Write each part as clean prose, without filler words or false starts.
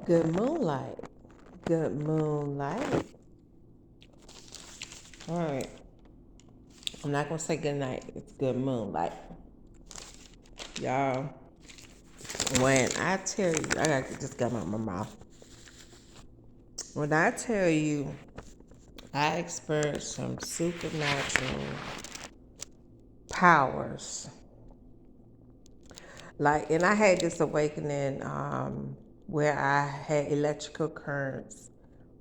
Good moonlight. Good moonlight. All right. I'm not going to say good night. It's good moonlight. Y'all, when I tell you, I got to get this gum out my mouth. When I tell you, I experienced some supernatural powers. And I had this awakening where I had electrical currents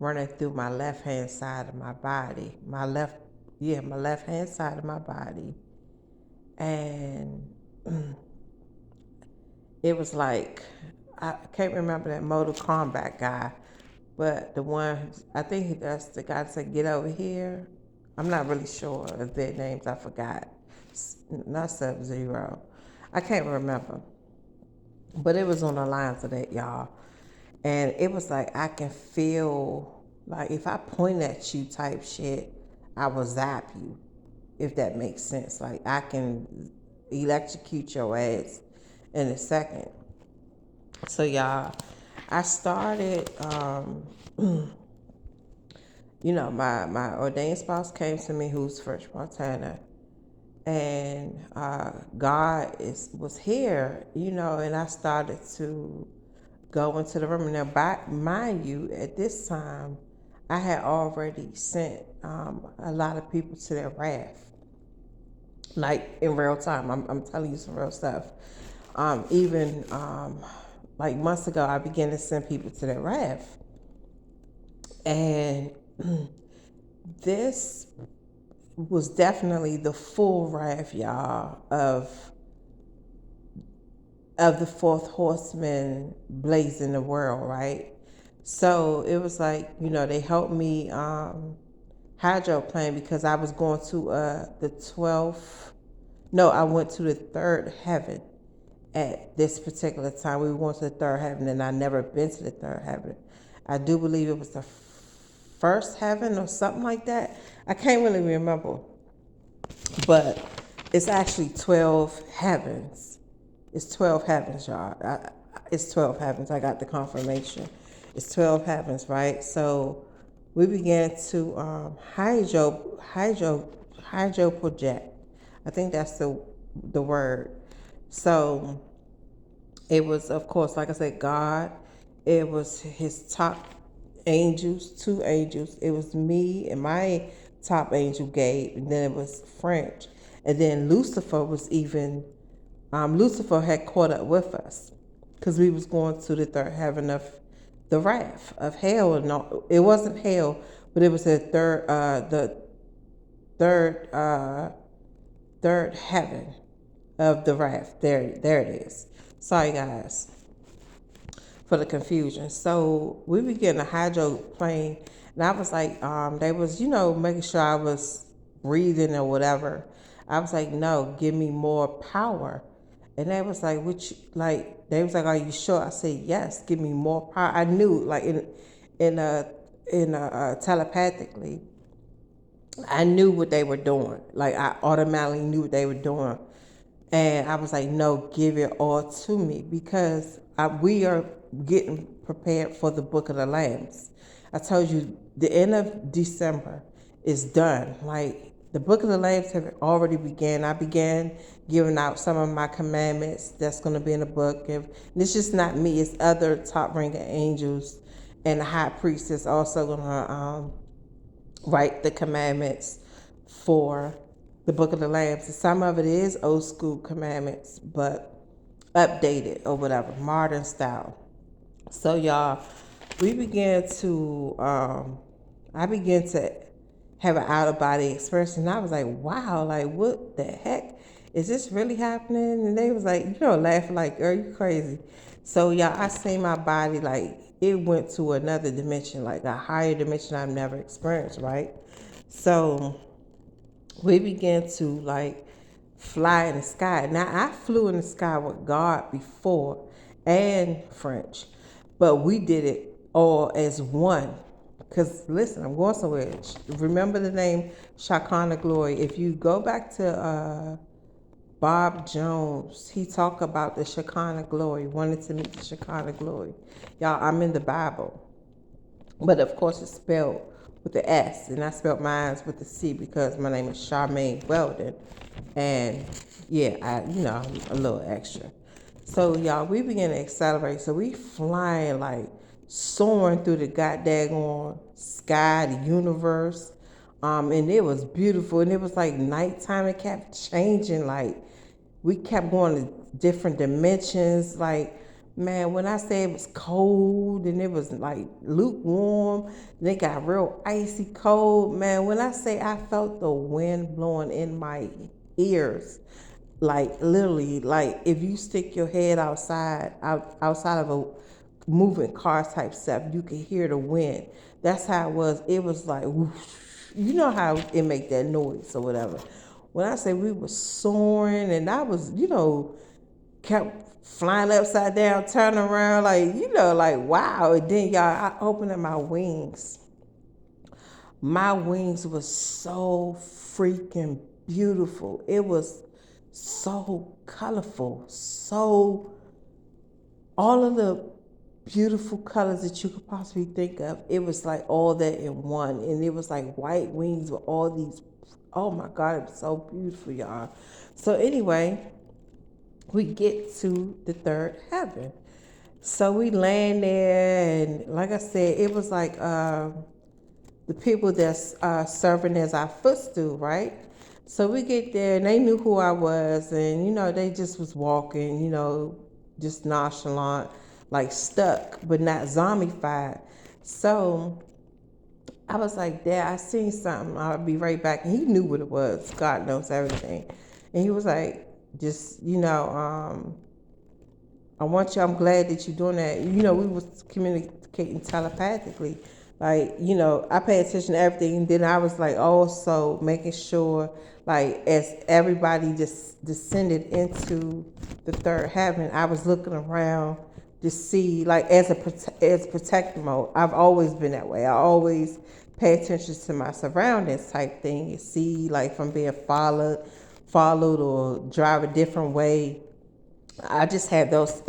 running through my left hand side of my body. My left hand side of my body. And it was like, I can't remember that Mortal Kombat guy, but the one, I think that's the guy that said, get over here. I'm not really sure of their names, I forgot. Not Sub-Zero. I can't remember. But it was on the lines of that, y'all. And it was like, I can feel, like, if I point at you type shit, I will zap you, if that makes sense. Like, I can electrocute your ass in a second. So, y'all, I started, my ordained spouse came to me, who's French Montana, and God was here, and I started to go into the room. Now, mind you, at this time, I had already sent a lot of people to their wrath, like in real time. I'm telling you some real stuff. Even like months ago, I began to send people to their wrath, and this was definitely the full wrath, y'all, of the fourth horseman blazing the world, right? So it was like, they helped me hydroplane because I was going to the 12th. No, I went to the third heaven at this particular time. We were going to the third heaven, and I never been to the third heaven. I do believe it was the first heaven or something like that. I can't really remember, but it's actually 12 heavens. It's 12 heavens, y'all. It's 12 heavens. I got the confirmation. It's 12 heavens, right? So we began to hydro project. I think that's the word. So it was, of course, like I said, God. It was his top angels, two angels. It was me and my top angel, Gabe, and then it was French. And then Lucifer was even, Lucifer had caught up with us because we was going to the third heaven of the wrath of hell. No, it wasn't hell, but it was the third, third heaven of the wrath. There it is. Sorry, guys, for the confusion. So we began to hydroplane, and I was like, they was, making sure I was breathing or whatever. I was like, no, give me more power. And they was like, they was like, are you sure? I said, yes, give me more power. I knew, like, telepathically, I knew what they were doing. Like, I automatically knew what they were doing. And I was like, no, give it all to me because we are getting prepared for the Book of the Lambs. I told you the end of December is done. Like, the Book of the Lambs have already began. I began giving out some of my commandments that's going to be in the book. And it's just not me. It's other top-ranking angels and the high priest is also going to write the commandments for the Book of the Lambs. Some of it is old school commandments, but updated or whatever, modern style. So y'all, we began to, I began to have an out of body experience, and I was like, wow, like what the heck? Is this really happening? And they was like, laughing like, are you crazy? So y'all, I seen my body like it went to another dimension, like a higher dimension I've never experienced, right? So we began to like fly in the sky. Now I flew in the sky with God before and French, but we did it all as one. Because listen, I'm going somewhere. Remember the name KANA-GLORY. If you go back to Bob Jones, he talked about the Shekinah glory, wanted to meet the Shekinah glory. Y'all, I'm in the Bible. But of course, it's spelled with the S, and I spelled mine with the C because my name is Charmaine Weldon. And yeah, I'm a little extra. So y'all, we begin to accelerate. So we flying like soaring through the goddamn sky, the universe. And it was beautiful, and it was like nighttime. It kept changing, like we kept going to different dimensions. Like, man, when I say it was cold and it was like lukewarm, then it got real icy cold. Man, when I say I felt the wind blowing in my ears, like literally, like if you stick your head outside of a moving car type stuff, you could hear the wind. That's how it was. It was like whoosh. You know how it make that noise or whatever. When I say we were soaring, and I was, kept flying upside down, turning around, like, like wow. And then y'all, I opened up my wings. My wings was so freaking beautiful. It was so colorful, so all of the beautiful colors that you could possibly think of. It was like all that in one. And it was like white wings with all these, oh my God, it was so beautiful, y'all. So anyway, we get to the third heaven. So we land there, and like I said, it was like the people that's serving as our footstool, right? So we get there, and they knew who I was, and they just was walking, just nonchalant, like stuck, but not zombified. So I was like, Dad, I seen something. I'll be right back. And he knew what it was. God knows everything. And he was like, just, I want you, I'm glad that you're doing that. We was communicating telepathically. Like, I pay attention to everything. And then I was like, also making sure, like, as everybody just descended into the third heaven, I was looking around to see, like, as protective mode. I've always been that way. I always pay attention to my surroundings type thing. You see, like, from being followed or drive a different way. I just had those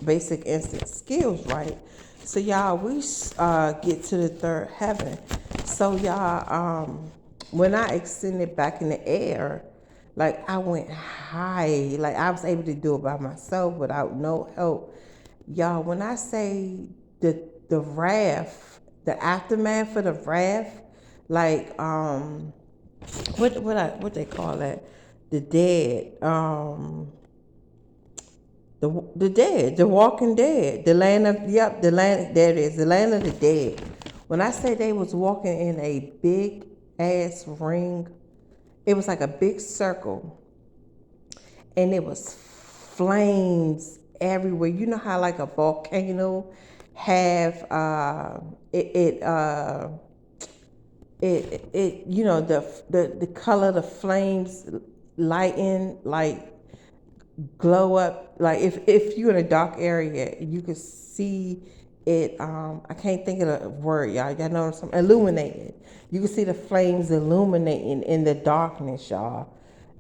basic instant skills, right? So y'all, we get to the third heaven. So y'all, when I extended back in the air, like I went high, like I was able to do it by myself without no help. Y'all, when I say the wrath, the aftermath for the wrath, like what they call that, the dead, the dead, the walking dead, the land of, the land, there it is, the land of the dead. When I say they was walking in a big ass ring, it was like a big circle, and it was flames everywhere. You know how like a volcano have the color, the flames lighten, like glow up. Like if you're in a dark area, you can see it. I can't think of the word, y'all know what I'm saying? Illuminated. You can see the flames illuminating in the darkness, y'all.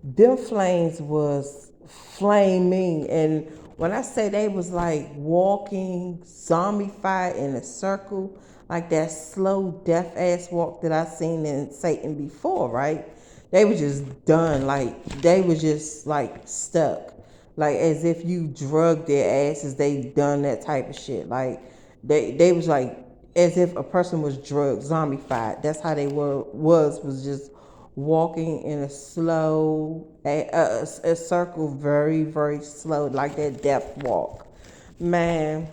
Them flames was flaming, and when I say they was like walking zombified in a circle, like that slow death ass walk that I seen in Satan before, right? They were just done, like they were just like stuck, like as if you drugged their asses. They done that type of shit. Like they was like as if a person was drugged, zombified. That's how they was just walking in a slow a circle, very very slow, like that death walk, man.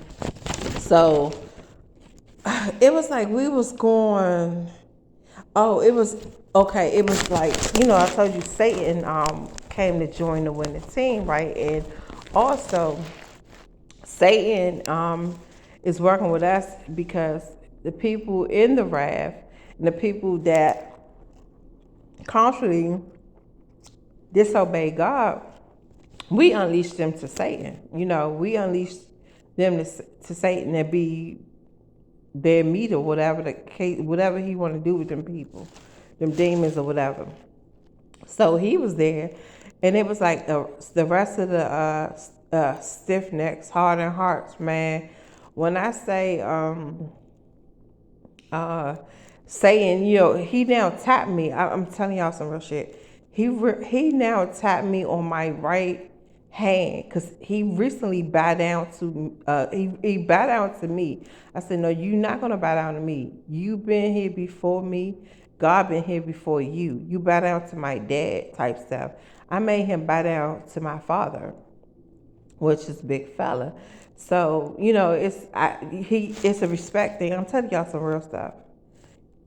So it was like we was going. Oh, it was okay. It was like, I told you Satan came to join the winning team, right? And also Satan is working with us because the people in the wrath and the people that constantly disobey God, we unleashed them to Satan. We unleashed them to Satan and be their meat or whatever the case, whatever he want to do with them people, them demons or whatever. So he was there, and it was like the rest of the stiff necks, hard and hearts, man. When I say uh, saying, he now tapped me. I'm telling y'all some real shit. He now tapped me on my right hand because he recently bowed down to he bowed down to me. I said, no, you're not gonna bow down to me. You've been here before me. God been here before you. You bow down to my dad type stuff. I made him bow down to my father, which is a big fella. So it's a respect thing. I'm telling y'all some real stuff.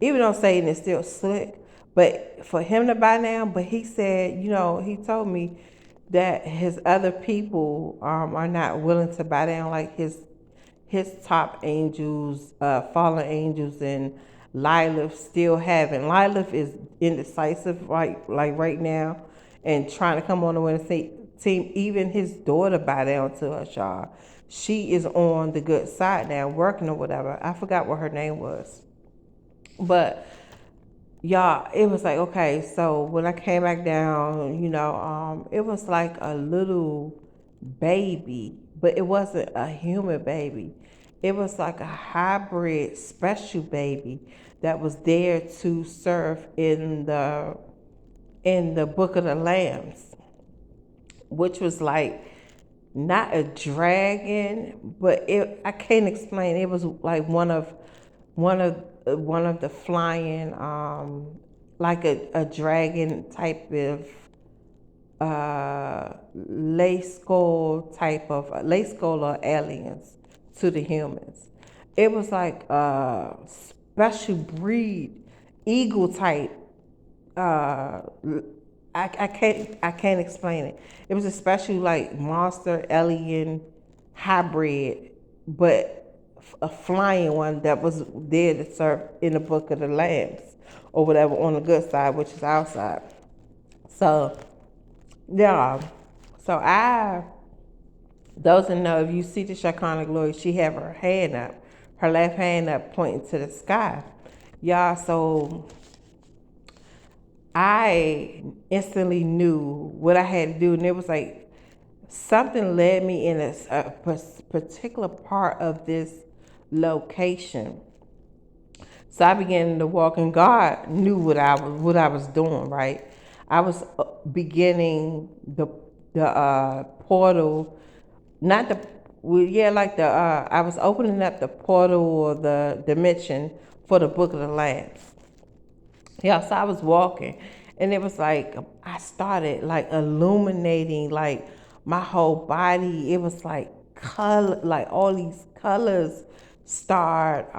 Even though Satan is still slick, but for him to buy now, but he said, he told me that his other people are not willing to buy down, like his top angels, fallen angels, and Lilith still haven't. Lilith is indecisive right now, and trying to come on the winning team. Even his daughter bow down to us, y'all. She is on the good side now, working or whatever. I forgot what her name was, but y'all, it was like, okay, so when I came back down, it was like a little baby, but it wasn't a human baby. It was like a hybrid special baby that was there to serve in the book of the lambs, which was like not a dragon, but I can't explain. It was like one of the flying, like a dragon type of lace skull or aliens to the humans. It was like a special breed, eagle type. uh I can't explain it. It was a special like monster alien hybrid, but a flying one that was there to serve in the book of the lambs or whatever on the good side, which is our side. So yeah, so I those that know, if you see the KANA-GLORY, she have her hand up, her left hand up, pointing to the sky. Y'all, so I instantly knew what I had to do, and it was like something led me in a particular part of this location. So I began to walk, and God knew what I was doing. Right, I was beginning the portal, not the well, yeah, like the I was opening up the portal or the dimension for the book of the lambs. Yeah, so I was walking, and it was like I started like illuminating like my whole body. It was like color, like all these colors start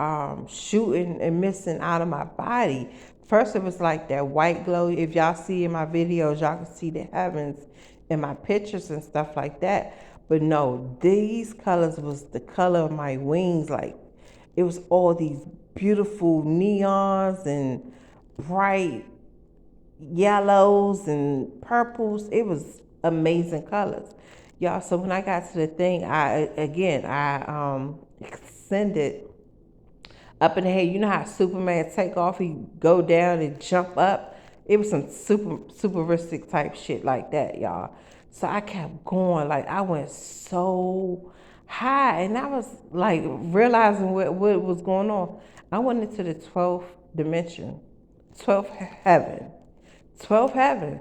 shooting and missing out of my body. First, it was like that white glow. If y'all see in my videos, y'all can see the heavens in my pictures and stuff like that. But no, these colors was the color of my wings. Like it was all these beautiful neons and bright yellows and purples. It was amazing colors, y'all. So when I got to the thing, I extended up in the head. You know how Superman take off, he go down and jump up. It was some superistic type shit like that, y'all. So I kept going, like I went so high, and I was like realizing what was going on. I went into the 12th dimension, 12th heaven, 12th heaven.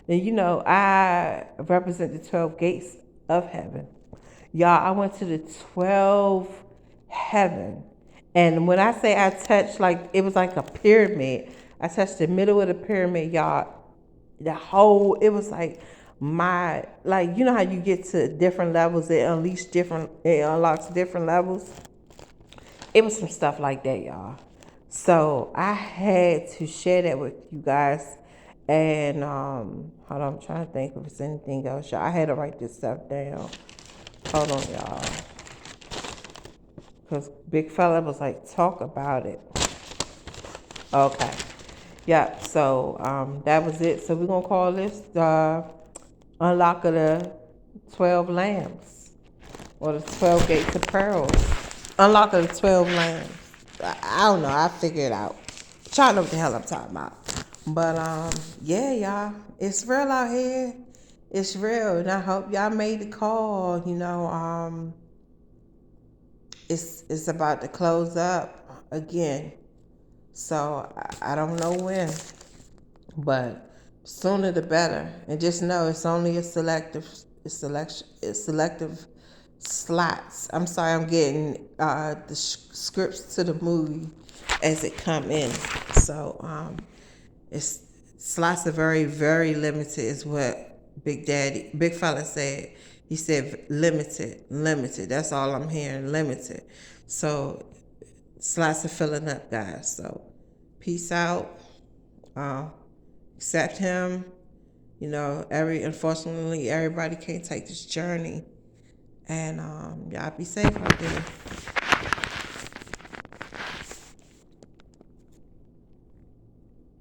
And I represent the 12 gates of heaven. Y'all, I went to the 12th heaven. And when I say I touched, like, it was like a pyramid. I touched the middle of the pyramid, y'all. It was like you know how you get to different levels, it unlocks different levels. It was some stuff like that, y'all. So I had to share that with you guys. And hold on, I'm trying to think if it's anything else. Y'all, I had to write this stuff down. Hold on, y'all. Because big fella was like, talk about it. Okay. Yeah, so that was it. So we're going to call this the Unlock of the 12 Lambs. Or the 12 Gates of Pearls. Unlock of the 12 Lambs. I don't know. I figure it out. Y'all know what the hell I'm talking about. But yeah, y'all, it's real out here. It's real, and I hope y'all made the call. It's about to close up again, so I don't know when, but sooner the better. And just know it's only it's selective slots. I'm sorry, I'm getting the scripts to the movie as it come in. So it's slots are very, very limited is what Big Fella said. He said limited, limited. That's all I'm hearing, limited. So slots are filling up, guys. So peace out. Uh, accept him. Unfortunately everybody can't take this journey. And y'all be safe out there.